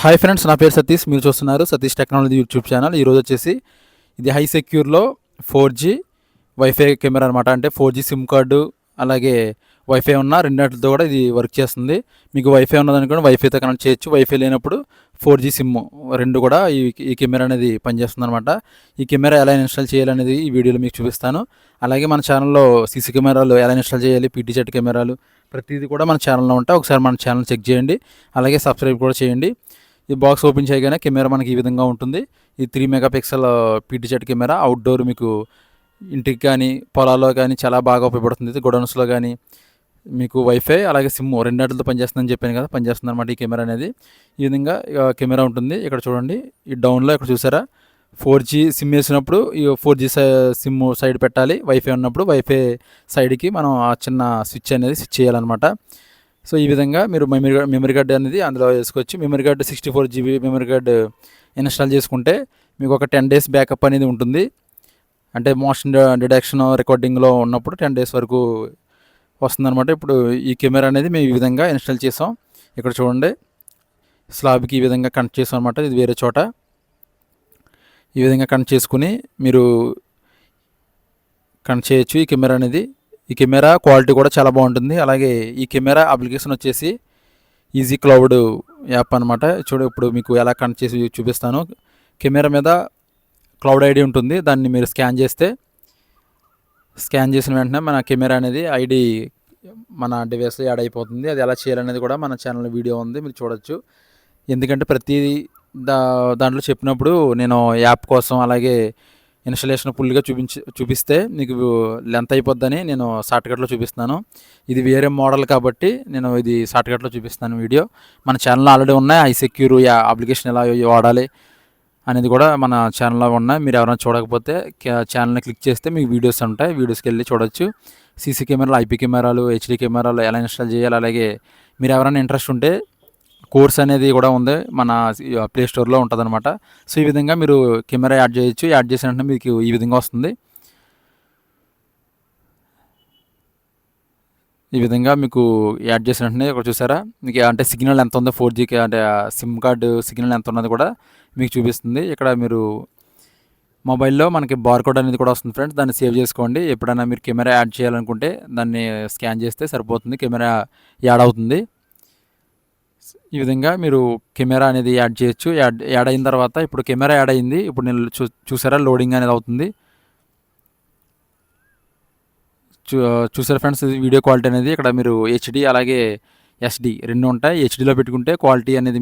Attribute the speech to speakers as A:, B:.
A: Hi friends, నా పేరు సతీష్. మీరు చూస్తున్నారు సతీష్ టెక్నాలజీ యూట్యూబ్ ఛానల్. ఈరోజు వచ్చేసి ఇది హై సెక్యూర్లో 4G వైఫై కెమెరా అనమాట. అంటే 4G సిమ్ కార్డు అలాగే వైఫై ఉన్న రెండింటితో కూడా ఇది వర్క్ చేస్తుంది. మీకు వైఫై ఉన్నదనుకోండి వైఫైతో కనెక్ట్ చేయొచ్చు. వైఫై లేనప్పుడు 4G సిమ్ రెండు కూడా ఈ కెమెరా అనేది పనిచేస్తుంది అనమాట. ఈ కెమెరా ఎలా ఇన్స్టాల్ చేయాలనేది ఈ వీడియోలో మీకు చూపిస్తాను. అలాగే మన ఛానల్లో సీసీ కెమెరాలు ఎలా ఇన్స్టాల్ చేయాలి, పీటీజెడ్ కెమెరాలు ప్రతిదీ కూడా మన ఛానల్లో ఉంటాయి. ఒకసారి మన ఛానల్ చెక్ చేయండి, అలాగే సబ్స్క్రైబ్ కూడా చేయండి. ఈ బాక్స్ ఓపెన్ చేయగానే కెమెరా మనకి ఈ విధంగా ఉంటుంది. ఈ 3 మెగాపిక్సెల్ పీటీజెడ్ కెమెరా అవుట్డోర్ మీకు ఇంటికి కానీ పొలాల్లో కానీ చాలా బాగా ఉపయోగపడుతుంది. గొడౌన్స్లో కానీ మీకు వైఫై అలాగే సిమ్ రెండింటితో పనిచేస్తుందని చెప్పాను కదా, పనిచేస్తుంది అనమాట ఈ కెమెరా అనేది. ఈ విధంగా కెమెరా ఉంటుంది. ఇక్కడ చూడండి, ఈ డౌన్లో ఇక్కడ చూసారా 4G సిమ్ వేసినప్పుడు ఈ 4G సిమ్ సైడ్ పెట్టాలి. వైఫై ఉన్నప్పుడు వైఫై సైడ్కి మనం ఆ చిన్న స్విచ్ అనేది స్విచ్ చేయాలన్నమాట. సో ఈ విధంగా మీరు మెమరీ కార్డ్ అనేది అందులో వేసుకోవచ్చు. Memory card 64 GB memory card install చేసుకుంటే మీకు ఒక 10 days బ్యాకప్ అనేది ఉంటుంది. అంటే మోషన్ డిటెక్షన్ రికార్డింగ్లో ఉన్నప్పుడు 10 days వరకు వస్తుందన్నమాట. ఇప్పుడు ఈ కెమెరా అనేది మేము ఈ విధంగా ఇన్స్టాల్ చేసాం. ఇక్కడ చూడండి, స్లాబ్కి ఈ విధంగా కనెక్ట్ చేసాం అనమాట. ఇది వేరే చోట ఈ విధంగా కనెక్ట్ చేసుకుని మీరు కనెక్ట్ చేయొచ్చు ఈ కెమెరా అనేది. ఈ కెమెరా క్వాలిటీ కూడా చాలా బాగుంటుంది. అలాగే ఈ కెమెరా అప్లికేషన్ వచ్చేసి ఈజీ క్లౌడ్ యాప్ అనమాట. ఇప్పుడు మీకు ఎలా కనెక్ట్ చేసి చూపిస్తాను. కెమెరా మీద క్లౌడ్ ఐడి ఉంటుంది. దాన్ని మీరు స్కాన్ చేసిన వెంటనే మన కెమెరా అనేది ఐడి మన డివైస్లో యాడ్ అయిపోతుంది. అది ఎలా చేయాలనేది కూడా మన ఛానల్లో వీడియో ఉంది, మీరు చూడొచ్చు. ఎందుకంటే ప్రతి దాంట్లో చెప్పినప్పుడు నేను యాప్ కోసం అలాగే ఇన్స్టాలేషన్ ఫుల్గా చూపిస్తే మీకు లెంత్ అయిపోద్దని నేను షార్ట్కట్లో చూపిస్తున్నాను. ఇది వేరే మోడల్ కాబట్టి నేను ఇది షార్ట్కట్లో చూపిస్తాను వీడియో. మన ఛానల్లో ఆల్రెడీ ఉన్నాయి. హై సెక్యూర్ అప్లికేషన్ ఎలా వాడాలి అనేది కూడా మన ఛానల్లో ఉన్నాయి. మీరు ఎవరైనా చూడకపోతే ఛానల్ని క్లిక్ చేస్తే మీకు వీడియోస్ ఉంటాయి, వీడియోస్కి వెళ్ళి చూడొచ్చు. సీసీ కెమెరాలు, ఐపీ కెమెరాలు, హెచ్డీ కెమెరాలు ఎలా ఇన్స్టాల్ చేయాలి, అలాగే మీరు ఎవరైనా ఇంట్రెస్ట్ ఉంటే కోర్స్ అనేది కూడా ఉంది, మన ప్లే స్టోర్లో ఉంటుంది అనమాట. సో ఈ విధంగా మీరు కెమెరా యాడ్ చేయొచ్చు. యాడ్ చేసిన వెంటనే మీకు ఈ విధంగా వస్తుంది. ఈ విధంగా మీకు యాడ్ చేసిన వెంటనే ఇక్కడ చూసారా, మీకు అంటే సిగ్నల్ ఎంత ఉందో 4Gకి అంటే సిమ్ కార్డు సిగ్నల్ ఎంత ఉన్నది కూడా మీకు చూపిస్తుంది. ఇక్కడ మీరు మొబైల్లో మనకి బార్కోడ్ అనేది కూడా వస్తుంది ఫ్రెండ్స్, దాన్ని సేవ్ చేసుకోండి. ఎప్పుడైనా మీరు కెమెరా యాడ్ చేయాలనుకుంటే దాన్ని స్కాన్ చేస్తే సరిపోతుంది, కెమెరా యాడ్ అవుతుంది. ఈ విధంగా మీరు కెమెరా అనేది యాడ్ చేయొచ్చు. యాడ్ అయిన తర్వాత ఇప్పుడు కెమెరా యాడ్ అయింది. ఇప్పుడు నేను చూసారా లోడింగ్ అనేది అవుతుంది. చూసారా ఫ్రెండ్స్, వీడియో క్వాలిటీ అనేది ఇక్కడ మీరు హెచ్డి అలాగే SD రెండు ఉంటాయి. హెచ్డీలో పెట్టుకుంటే క్వాలిటీ అనేది